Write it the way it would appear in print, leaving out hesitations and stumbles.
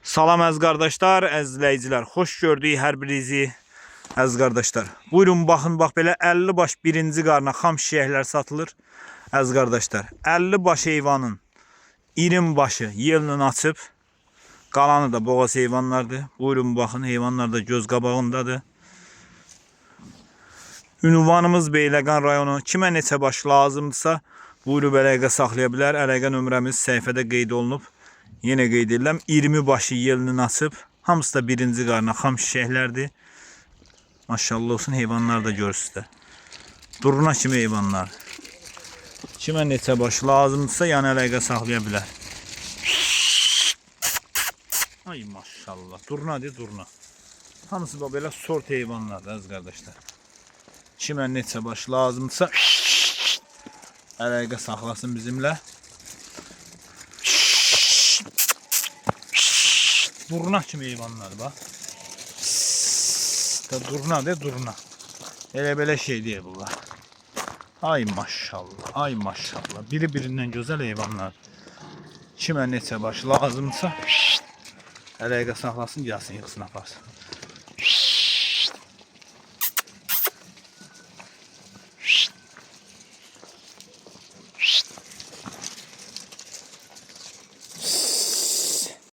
Salam əziz qardaşlar, əziz izləyicilər. Xoş gördük hər birinizi. Əziz qardaşlar, buyurun baxın, bax belə 50 baş birinci qarına xam şişəklər satılır. Əziz qardaşlar, 50 baş heyvanın 20 başı yelini açıb, qalanı da boğaz heyvanlardır. Buyurun baxın, heyvanlar da göz qabağındadır. Ünvanımız Beyləqan rayonu. Kimə neçə baş lazımdırsa, buyurub əlaqə saxlaya bilər. Əlaqə nömrəmiz səhifədə qeyd olunub. Yenə qeyd edirəm, 20 başı yelinin açıb, hamısı da birinci qarına xam şişəklərdir. Maşallah olsun, heyvanlar da görürsünüz də. Duruna kimi heyvanlar. Kimə neçə baş lazımdırsa, yəni əlaqə saxlaya bilər. Ay maşallah, durnadır, durna. Hamısı da belə sort heyvanlardır əziz qardaşlar. Kimə neçə baş lazımdırsa, əlaqə saxlasın bizimlə. Durna kimi heyvanlar bak. Durna de durna. Elə şey değil bunlar. Ay maşallah, ay maşallah. Biri birinden güzel heyvanlar. Kimə neçə baş lazımsa əlaqə saxlasın, gəlsin, yığsın, aparsın.